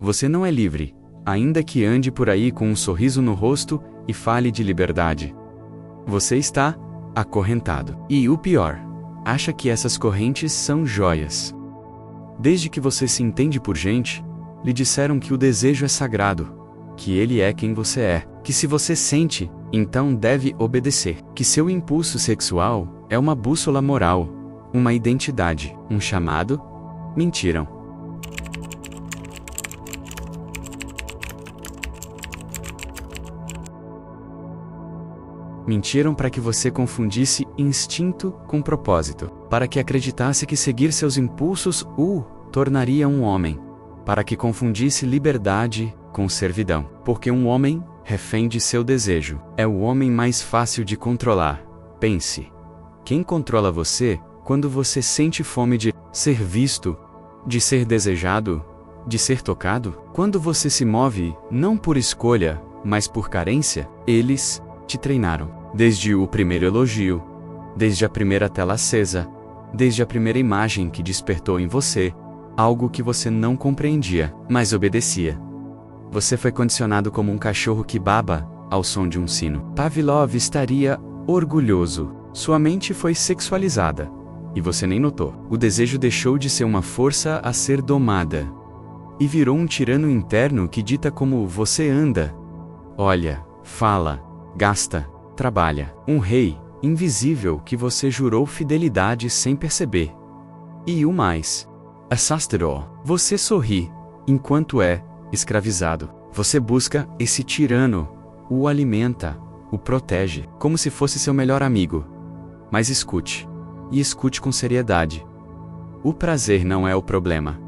Você não é livre, ainda que ande por aí com um sorriso no rosto e fale de liberdade. Você está acorrentado. E o pior, acha que essas correntes são joias. Desde que você se entende por gente, lhe disseram que o desejo é sagrado, que ele é quem você é, que se você sente, então deve obedecer, que seu impulso sexual é uma bússola moral, uma identidade, um chamado. Mentiram. Mentiram para que você confundisse instinto com propósito, para que acreditasse que seguir seus impulsos o tornaria um homem, para que confundisse liberdade com servidão, porque um homem, refém de seu desejo, é o homem mais fácil de controlar. Pense. Quem controla você quando você sente fome de ser visto, de ser desejado, de ser tocado? Quando você se move, não por escolha, mas por carência, eles te treinaram. Desde o primeiro elogio, desde a primeira tela acesa, desde a primeira imagem que despertou em você algo que você não compreendia, mas obedecia. Você foi condicionado como um cachorro que baba ao som de um sino. Pavlov estaria orgulhoso. Sua mente foi sexualizada, e você nem notou. O desejo deixou de ser uma força a ser domada, e virou um tirano interno que dita como você anda, olha, fala, gasta, trabalha. Um rei invisível que você jurou fidelidade sem perceber. E o mais, você sorri enquanto é escravizado. Você busca esse tirano, o alimenta, o protege, como se fosse seu melhor amigo. Mas escute, e escute com seriedade. O prazer não é o problema.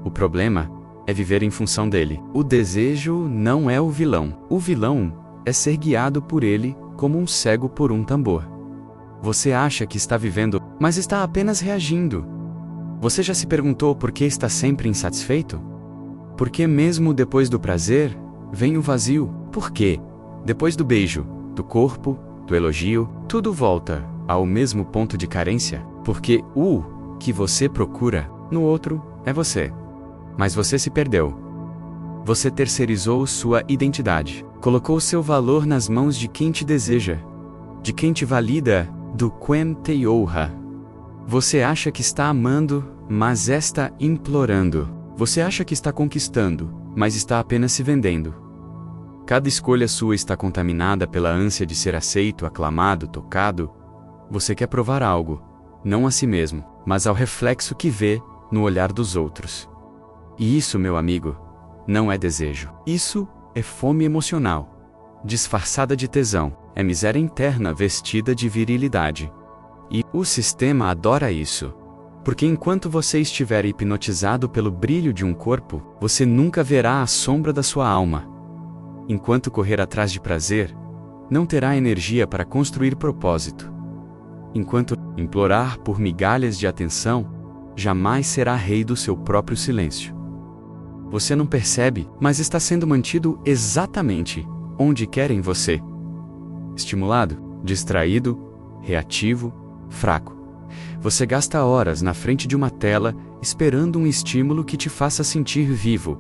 O problema é viver em função dele. O desejo não é o vilão. O vilão é ser guiado por ele como um cego por um tambor. Você acha que está vivendo, mas está apenas reagindo. Você já se perguntou por que está sempre insatisfeito? Porque mesmo depois do prazer, vem o vazio. Por quê? Depois do beijo, do corpo, do elogio, tudo volta ao mesmo ponto de carência. Porque o que você procura no outro é você. Mas você se perdeu. Você terceirizou sua identidade. Colocou seu valor nas mãos de quem te deseja, de quem te valida, do quem te honra. Você acha que está amando, mas está implorando. Você acha que está conquistando, mas está apenas se vendendo. Cada escolha sua está contaminada pela ânsia de ser aceito, aclamado, tocado. Você quer provar algo, não a si mesmo, mas ao reflexo que vê no olhar dos outros. E isso, meu amigo, não é desejo. Isso é fome emocional, disfarçada de tesão, é miséria interna vestida de virilidade. E o sistema adora isso. Porque enquanto você estiver hipnotizado pelo brilho de um corpo, você nunca verá a sombra da sua alma. Enquanto correr atrás de prazer, não terá energia para construir propósito. Enquanto implorar por migalhas de atenção, jamais será rei do seu próprio silêncio. Você não percebe, mas está sendo mantido exatamente onde querem você. Estimulado, distraído, reativo, fraco. Você gasta horas na frente de uma tela esperando um estímulo que te faça sentir vivo.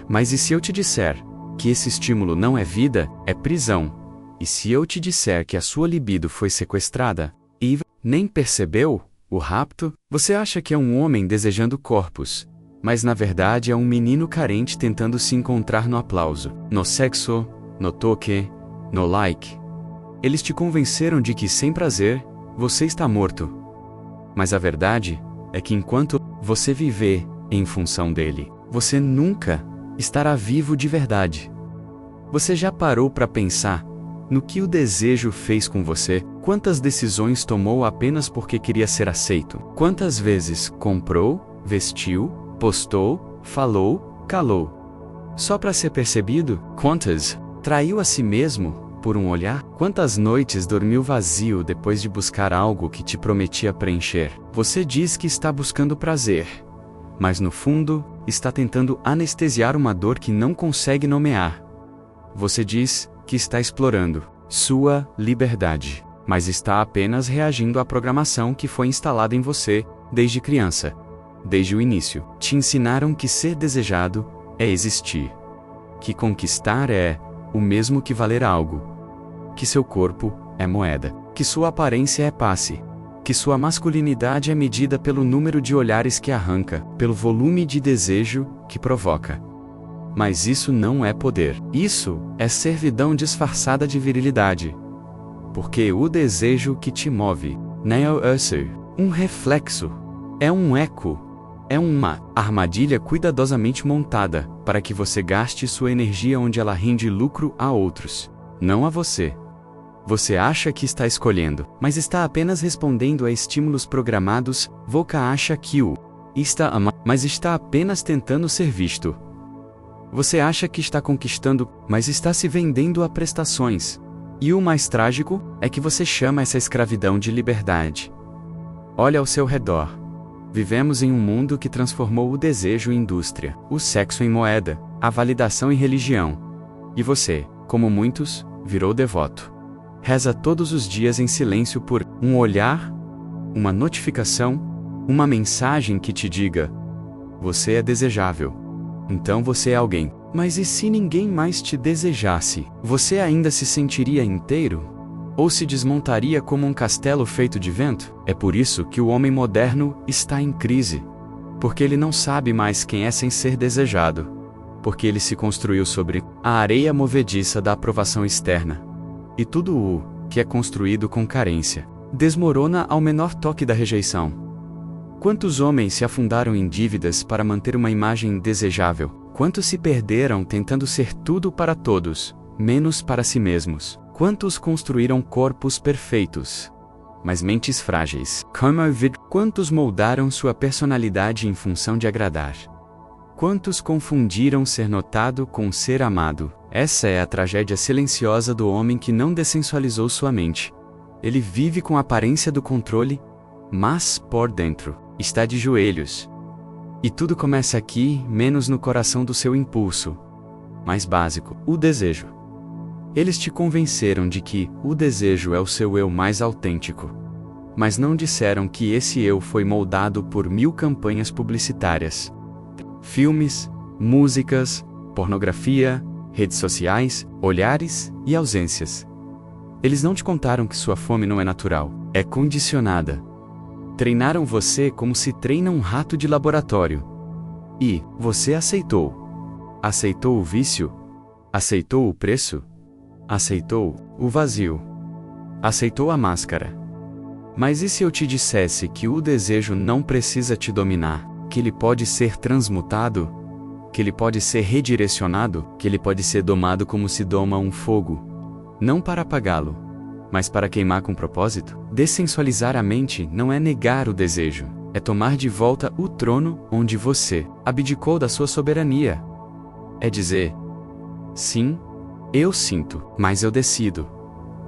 Mas e se eu te disser que esse estímulo não é vida, é prisão? E se eu te disser que a sua libido foi sequestrada e nem percebeu o rapto? Você acha que é um homem desejando corpos, mas na verdade é um menino carente tentando se encontrar no aplauso, no sexo, no toque, no like. Eles te convenceram de que sem prazer, você está morto. Mas a verdade é que enquanto você viver em função dele, você nunca estará vivo de verdade. Você já parou para pensar no que o desejo fez com você? Quantas decisões tomou apenas porque queria ser aceito? Quantas vezes comprou, vestiu, postou, falou, calou? Só para ser percebido? Quantas traiu a si mesmo por um olhar? Quantas noites dormiu vazio depois de buscar algo que te prometia preencher? Você diz que está buscando prazer, mas no fundo, está tentando anestesiar uma dor que não consegue nomear. Você diz que está explorando sua liberdade, mas está apenas reagindo à programação que foi instalada em você desde criança. Desde o início, te ensinaram que ser desejado é existir. Que conquistar é o mesmo que valer algo. Que seu corpo é moeda. Que sua aparência é passe. Que sua masculinidade é medida pelo número de olhares que arranca, pelo volume de desejo que provoca. Mas isso não é poder. Isso é servidão disfarçada de virilidade. Porque o desejo que te move, Neo Ursu, um reflexo, é um eco, é uma armadilha cuidadosamente montada, para que você gaste sua energia onde ela rende lucro a outros, não a você. Você acha que está escolhendo, mas está apenas respondendo a estímulos programados. Voca acha que mas está apenas tentando ser visto. Você acha que está conquistando, mas está se vendendo a prestações. E o mais trágico é que você chama essa escravidão de liberdade. Olha ao seu redor. Vivemos em um mundo que transformou o desejo em indústria, o sexo em moeda, a validação em religião. E você, como muitos, virou devoto. Reza todos os dias em silêncio por um olhar, uma notificação, uma mensagem que te diga: você é desejável. Então você é alguém. Mas e se ninguém mais te desejasse? Você ainda se sentiria inteiro? Ou se desmontaria como um castelo feito de vento? É por isso que o homem moderno está em crise. Porque ele não sabe mais quem é sem ser desejado. Porque ele se construiu sobre a areia movediça da aprovação externa. E tudo o que é construído com carência desmorona ao menor toque da rejeição. Quantos homens se afundaram em dívidas para manter uma imagem desejável? Quantos se perderam tentando ser tudo para todos, menos para si mesmos? Quantos construíram corpos perfeitos, mas mentes frágeis? Quantos moldaram sua personalidade em função de agradar? Quantos confundiram ser notado com ser amado? Essa é a tragédia silenciosa do homem que não dessensualizou sua mente. Ele vive com a aparência do controle, mas, por dentro, está de joelhos. E tudo começa aqui, menos no coração do seu impulso mais básico, o desejo. Eles te convenceram de que o desejo é o seu eu mais autêntico. Mas não disseram que esse eu foi moldado por 1000 campanhas publicitárias. Filmes, músicas, pornografia, redes sociais, olhares e ausências. Eles não te contaram que sua fome não é natural, é condicionada. Treinaram você como se treina um rato de laboratório. E você aceitou. Aceitou o vício? Aceitou o preço? Aceitou o vazio? Aceitou a máscara? Mas e se eu te dissesse que o desejo não precisa te dominar, que ele pode ser transmutado, que ele pode ser redirecionado, que ele pode ser domado como se doma um fogo, não para apagá-lo, mas para queimar com propósito? Dessensualizar a mente não é negar o desejo, é tomar de volta o trono onde você abdicou da sua soberania. É dizer: sim, eu sinto, mas eu decido.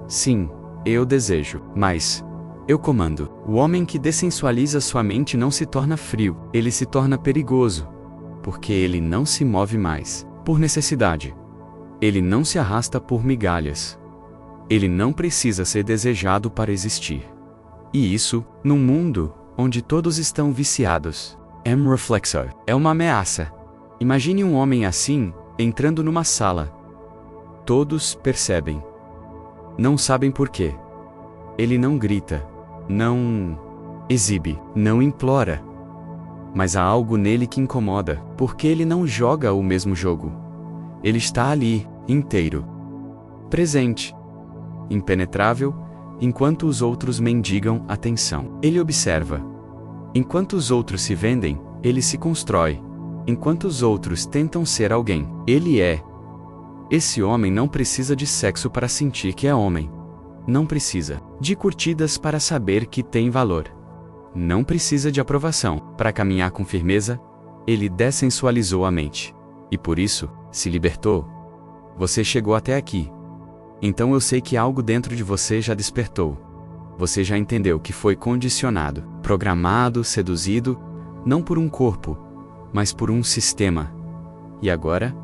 Sim, eu desejo, mas eu comando. O homem que dessensualiza sua mente não se torna frio, ele se torna perigoso, porque ele não se move mais por necessidade. Ele não se arrasta por migalhas. Ele não precisa ser desejado para existir. E isso, num mundo onde todos estão viciados, é uma ameaça. Imagine um homem assim, entrando numa sala. Todos percebem. Não sabem por quê. Ele não grita, não exibe, não implora. Mas há algo nele que incomoda, porque ele não joga o mesmo jogo. Ele está ali, inteiro, presente, impenetrável, enquanto os outros mendigam atenção. Ele observa. Enquanto os outros se vendem, ele se constrói. Enquanto os outros tentam ser alguém, ele é. Esse homem não precisa de sexo para sentir que é homem. Não precisa de curtidas para saber que tem valor. Não precisa de aprovação para caminhar com firmeza. Ele dessensualizou a mente. E por isso, se libertou. Você chegou até aqui. Então eu sei que algo dentro de você já despertou. Você já entendeu que foi condicionado, programado, seduzido, não por um corpo, mas por um sistema. E agora,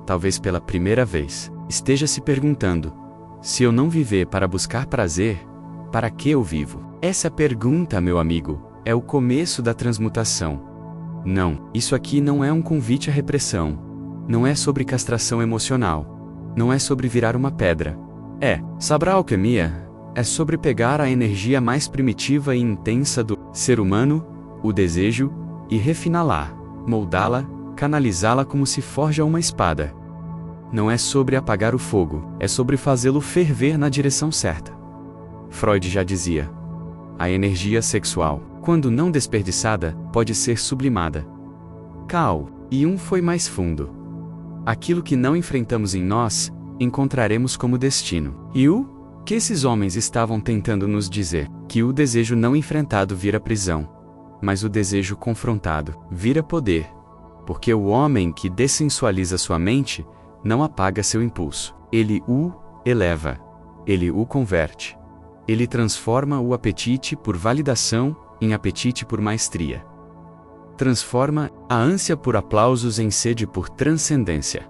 talvez pela primeira vez, esteja se perguntando: se eu não viver para buscar prazer, para que eu vivo? Essa pergunta, meu amigo, é o começo da transmutação. Não, isso aqui não é um convite à repressão. Não é sobre castração emocional. Não é sobre virar uma pedra. Saber a alquimia é sobre pegar a energia mais primitiva e intensa do ser humano, o desejo, e refiná-la, moldá-la, canalizá-la como se forja uma espada. Não é sobre apagar o fogo, é sobre fazê-lo ferver na direção certa. Freud já dizia: a energia sexual, quando não desperdiçada, pode ser sublimada. E foi mais fundo. Aquilo que não enfrentamos em nós, encontraremos como destino. E o que esses homens estavam tentando nos dizer? Que o desejo não enfrentado vira prisão, mas o desejo confrontado vira poder. Porque o homem que dessensualiza sua mente não apaga seu impulso. Ele o eleva. Ele o converte. Ele transforma o apetite por validação em apetite por maestria. Transforma a ânsia por aplausos em sede por transcendência.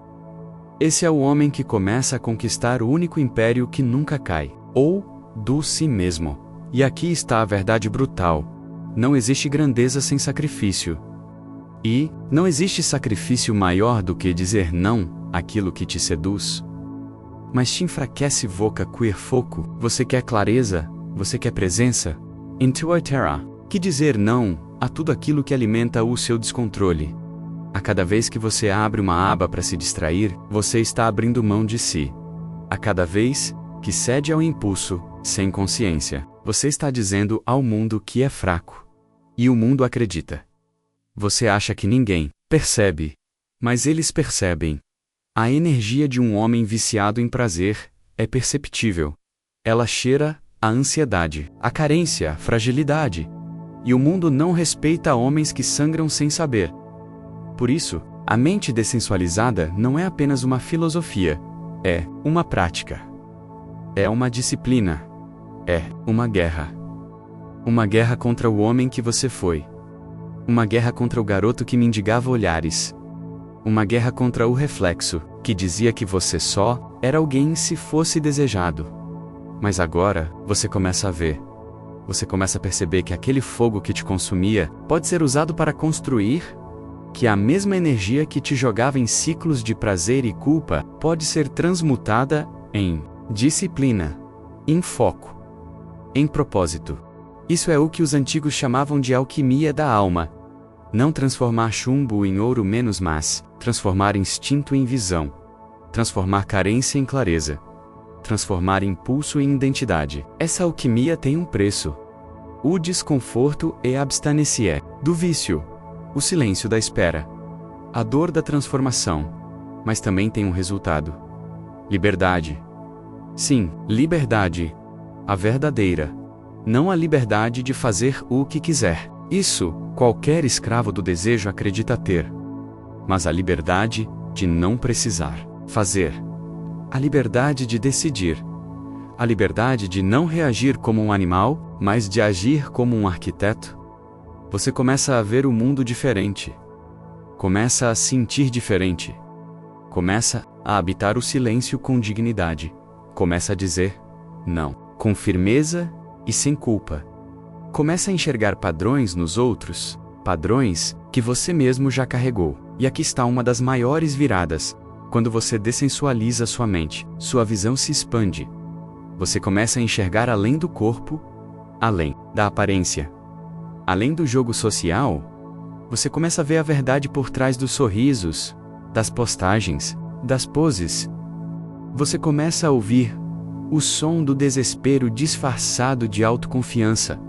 Esse é o homem que começa a conquistar o único império que nunca cai, ou do si mesmo. E aqui está a verdade brutal. Não existe grandeza sem sacrifício. E não existe sacrifício maior do que dizer não àquilo que te seduz. Mas te enfraquece voca queer foco. Você quer clareza? Você quer presença? Into a terra. Que dizer não a tudo aquilo que alimenta o seu descontrole. A cada vez que você abre uma aba para se distrair, você está abrindo mão de si. A cada vez que cede ao impulso, sem consciência, você está dizendo ao mundo que é fraco. E o mundo acredita. Você acha que ninguém percebe, mas eles percebem. A energia de um homem viciado em prazer é perceptível. Ela cheira a ansiedade, a carência, a fragilidade. E o mundo não respeita homens que sangram sem saber. Por isso, a mente dessensualizada não é apenas uma filosofia, é uma prática. É uma disciplina. É uma guerra. Uma guerra contra o homem que você foi. Uma guerra contra o garoto que mendigava olhares. Uma guerra contra o reflexo, que dizia que você só era alguém se fosse desejado. Mas agora, você começa a ver. Você começa a perceber que aquele fogo que te consumia pode ser usado para construir, que a mesma energia que te jogava em ciclos de prazer e culpa pode ser transmutada em disciplina, em foco, em propósito. Isso é o que os antigos chamavam de alquimia da alma. Não transformar chumbo em ouro menos, mas transformar instinto em visão. Transformar carência em clareza. Transformar impulso em identidade. Essa alquimia tem um preço. O desconforto e abstanecer do vício. O silêncio da espera. A dor da transformação. Mas também tem um resultado. Liberdade. Sim, liberdade. A verdadeira. Não a liberdade de fazer o que quiser. Isso, qualquer escravo do desejo acredita ter. Mas a liberdade de não precisar fazer. A liberdade de decidir. A liberdade de não reagir como um animal, mas de agir como um arquiteto. Você começa a ver o mundo diferente. Começa a sentir diferente. Começa a habitar o silêncio com dignidade. Começa a dizer não, com firmeza e sem culpa. Começa a enxergar padrões nos outros, padrões que você mesmo já carregou. E aqui está uma das maiores viradas. Quando você dessensualiza sua mente, sua visão se expande. Você começa a enxergar além do corpo, além da aparência. Além do jogo social, você começa a ver a verdade por trás dos sorrisos, das postagens, das poses. Você começa a ouvir o som do desespero disfarçado de autoconfiança.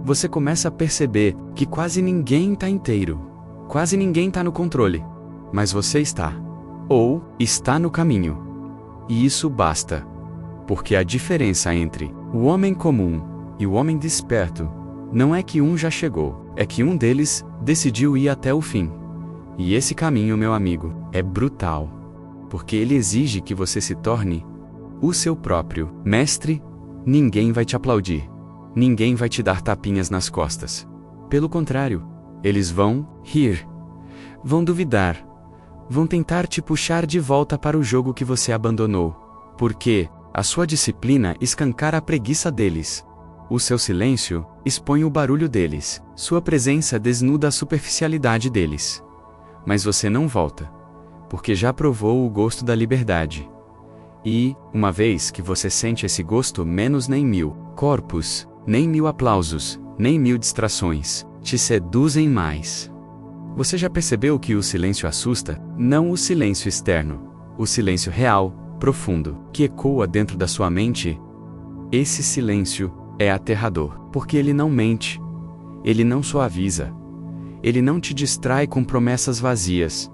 Você começa a perceber que quase ninguém está inteiro, quase ninguém está no controle, mas você está, ou está no caminho. E isso basta, porque a diferença entre o homem comum e o homem desperto não é que um já chegou, é que um deles decidiu ir até o fim. E esse caminho, meu amigo, é brutal, porque ele exige que você se torne o seu próprio mestre. Ninguém vai te aplaudir. Ninguém vai te dar tapinhas nas costas. Pelo contrário, eles vão rir, vão duvidar, vão tentar te puxar de volta para o jogo que você abandonou. Porque a sua disciplina escancara a preguiça deles. O seu silêncio expõe o barulho deles. Sua presença desnuda a superficialidade deles. Mas você não volta, porque já provou o gosto da liberdade. E, uma vez que você sente esse gosto, menos nem 1000 corpos, nem 1000 aplausos, nem 1000 distrações, te seduzem mais. Você já percebeu que o silêncio assusta? Não o silêncio externo, o silêncio real, profundo, que ecoa dentro da sua mente. Esse silêncio é aterrador, porque ele não mente, ele não suaviza, ele não te distrai com promessas vazias.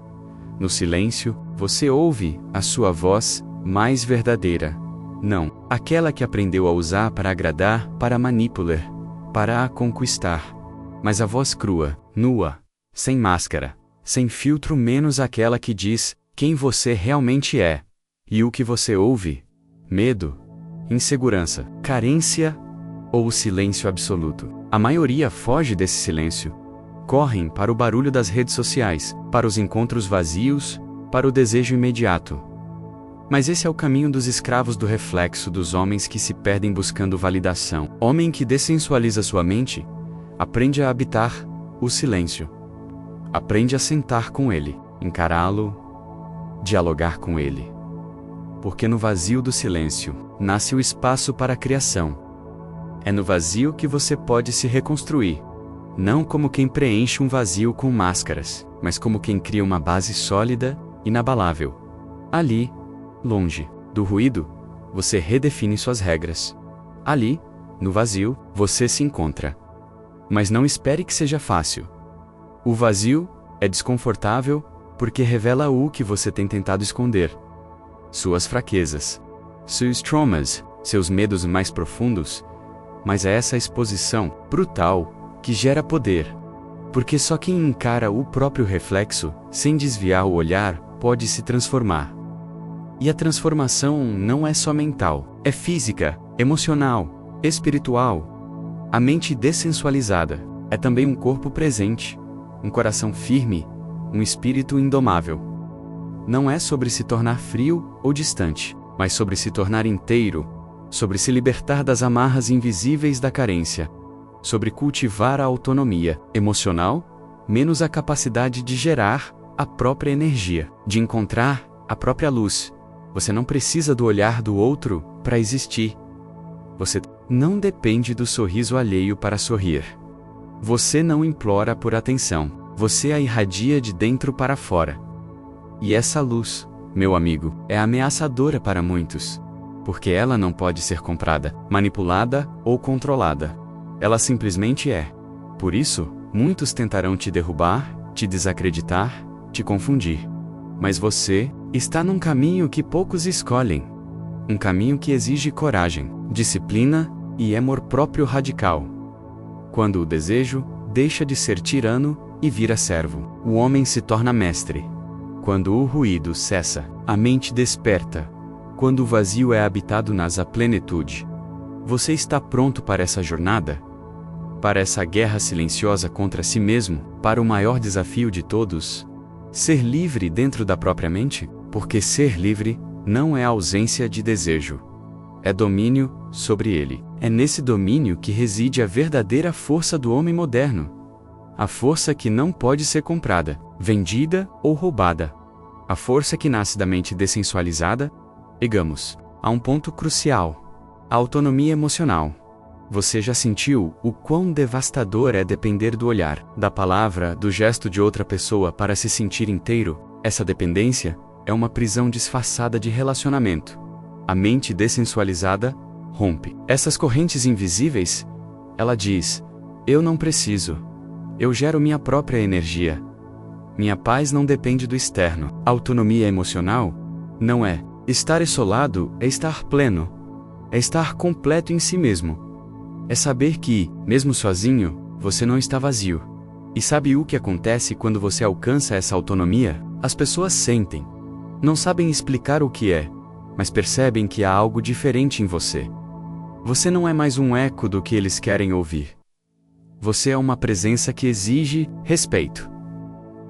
No silêncio, você ouve a sua voz mais verdadeira. Não aquela que aprendeu a usar para agradar, para manipular, para a conquistar, mas a voz crua, nua, sem máscara, sem filtro, menos aquela que diz quem você realmente é. E o que você ouve? Medo, insegurança, carência ou o silêncio absoluto? A maioria foge desse silêncio. Correm para o barulho das redes sociais, para os encontros vazios, para o desejo imediato. Mas esse é o caminho dos escravos do reflexo, dos homens que se perdem buscando validação. Homem que dessensualiza sua mente, aprende a habitar o silêncio. Aprende a sentar com ele, encará-lo, dialogar com ele. Porque no vazio do silêncio, nasce o espaço para a criação. É no vazio que você pode se reconstruir. Não como quem preenche um vazio com máscaras, mas como quem cria uma base sólida, inabalável. Ali, longe do ruído, você redefine suas regras. Ali, no vazio, você se encontra. Mas não espere que seja fácil. O vazio é desconfortável porque revela o que você tem tentado esconder. Suas fraquezas, seus traumas, seus medos mais profundos. Mas é essa exposição brutal que gera poder. Porque só quem encara o próprio reflexo, sem desviar o olhar, pode se transformar. E a transformação não é só mental, é física, emocional, espiritual. A mente dessensualizada é também um corpo presente, um coração firme, um espírito indomável. Não é sobre se tornar frio ou distante, mas sobre se tornar inteiro, sobre se libertar das amarras invisíveis da carência, sobre cultivar a autonomia emocional, menos a capacidade de gerar a própria energia, de encontrar a própria luz. Você não precisa do olhar do outro para existir. Você não depende do sorriso alheio para sorrir. Você não implora por atenção. Você a irradia de dentro para fora. E essa luz, meu amigo, é ameaçadora para muitos. Porque ela não pode ser comprada, manipulada ou controlada. Ela simplesmente é. Por isso, muitos tentarão te derrubar, te desacreditar, te confundir. Mas você está num caminho que poucos escolhem. Um caminho que exige coragem, disciplina e amor próprio radical. Quando o desejo deixa de ser tirano e vira servo, o homem se torna mestre. Quando o ruído cessa, a mente desperta. Quando o vazio é habitado na plenitude. Você está pronto para essa jornada? Para essa guerra silenciosa contra si mesmo, para o maior desafio de todos? Ser livre dentro da própria mente? Porque ser livre não é ausência de desejo. É domínio sobre ele. É nesse domínio que reside a verdadeira força do homem moderno. A força que não pode ser comprada, vendida ou roubada. A força que nasce da mente dessensualizada. Digamos, há um ponto crucial: a autonomia emocional. Você já sentiu o quão devastador é depender do olhar, da palavra, do gesto de outra pessoa para se sentir inteiro? Essa dependência é uma prisão disfarçada de relacionamento. A mente dessensualizada rompe essas correntes invisíveis. Ela diz: eu não preciso. Eu gero minha própria energia. Minha paz não depende do externo. Autonomia emocional não é estar isolado, é estar pleno. É estar completo em si mesmo. É saber que, mesmo sozinho, você não está vazio. E sabe o que acontece quando você alcança essa autonomia? As pessoas sentem. Não sabem explicar o que é, mas percebem que há algo diferente em você. Você não é mais um eco do que eles querem ouvir. Você é uma presença que exige respeito.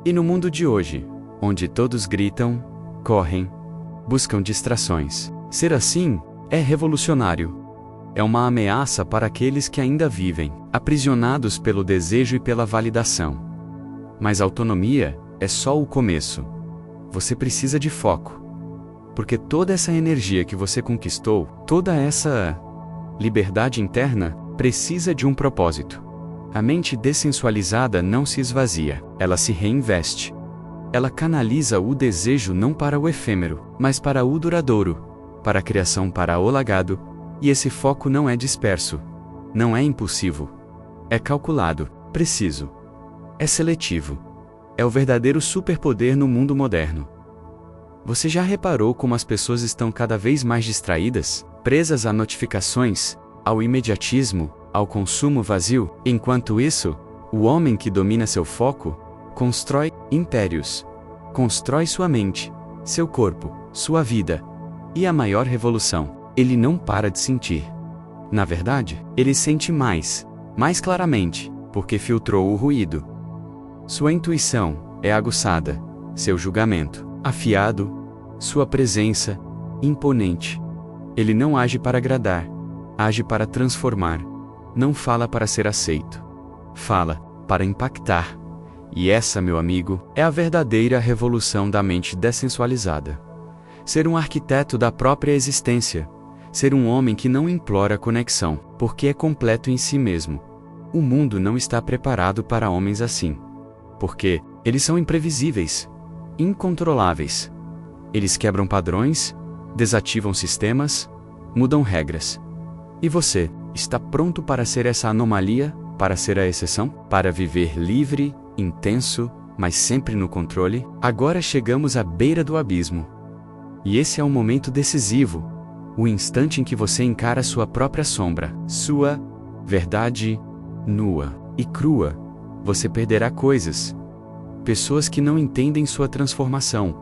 E no mundo de hoje, onde todos gritam, correm, buscam distrações, ser assim é revolucionário. É uma ameaça para aqueles que ainda vivem, aprisionados pelo desejo e pela validação. Mas autonomia é só o começo. Você precisa de foco. Porque toda essa energia que você conquistou, toda essa liberdade interna, precisa de um propósito. A mente dessensualizada não se esvazia, ela se reinveste. Ela canaliza o desejo não para o efêmero, mas para o duradouro, para a criação para o legado, e esse foco não é disperso, não é impulsivo, é calculado, preciso, é seletivo. É o verdadeiro superpoder no mundo moderno. Você já reparou como as pessoas estão cada vez mais distraídas, presas a notificações, ao imediatismo, ao consumo vazio? Enquanto isso, o homem que domina seu foco constrói impérios, constrói sua mente, seu corpo, sua vida. E a maior revolução, ele não para de sentir. Na verdade, ele sente mais claramente, porque filtrou o ruído. Sua intuição é aguçada, seu julgamento afiado, sua presença imponente. Ele não age para agradar, age para transformar. Não fala para ser aceito. Fala para impactar. E essa, meu amigo, é a verdadeira revolução da mente dessensualizada. Ser um arquiteto da própria existência. Ser um homem que não implora conexão, porque é completo em si mesmo. O mundo não está preparado para homens assim. Porque eles são imprevisíveis, incontroláveis. Eles quebram padrões, desativam sistemas, mudam regras. E você, está pronto para ser essa anomalia, para ser a exceção? Para viver livre, intenso, mas sempre no controle? Agora chegamos à beira do abismo. E esse é um momento decisivo, o instante em que você encara sua própria sombra, sua verdade nua e crua. Você perderá coisas, pessoas que não entendem sua transformação,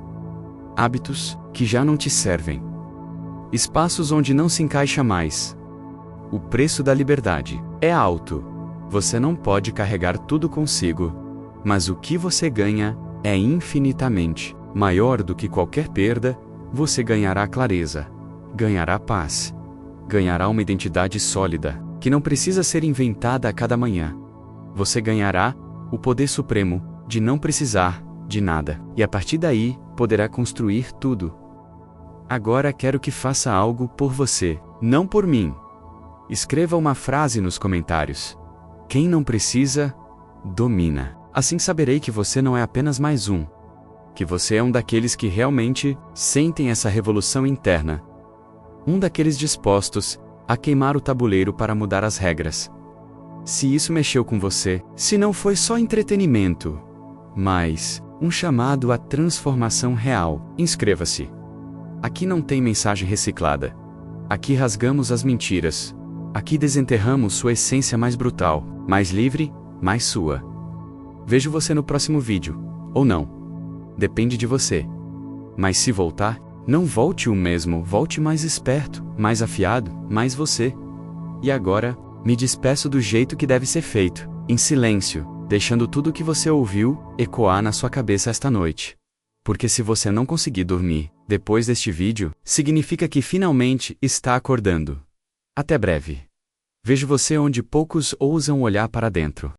hábitos que já não te servem, espaços onde não se encaixa mais. O preço da liberdade é alto. Você não pode carregar tudo consigo, mas o que você ganha é infinitamente maior do que qualquer perda. Você ganhará clareza, ganhará paz, ganhará uma identidade sólida, que não precisa ser inventada a cada manhã. Você ganhará o poder supremo de não precisar de nada, e a partir daí, poderá construir tudo. Agora quero que faça algo por você, não por mim. Escreva uma frase nos comentários. Quem não precisa, domina. Assim saberei que você não é apenas mais um. Que você é um daqueles que realmente sentem essa revolução interna. Um daqueles dispostos a queimar o tabuleiro para mudar as regras. Se isso mexeu com você, se não foi só entretenimento, mas um chamado à transformação real, inscreva-se. Aqui não tem mensagem reciclada. Aqui rasgamos as mentiras. Aqui desenterramos sua essência mais brutal, mais livre, mais sua. Vejo você no próximo vídeo, ou não. Depende de você. Mas se voltar, não volte o mesmo, volte mais esperto, mais afiado, mais você. E agora, me despeço do jeito que deve ser feito, em silêncio, deixando tudo o que você ouviu ecoar na sua cabeça esta noite. Porque se você não conseguir dormir depois deste vídeo, significa que finalmente está acordando. Até breve. Vejo você onde poucos ousam olhar para dentro.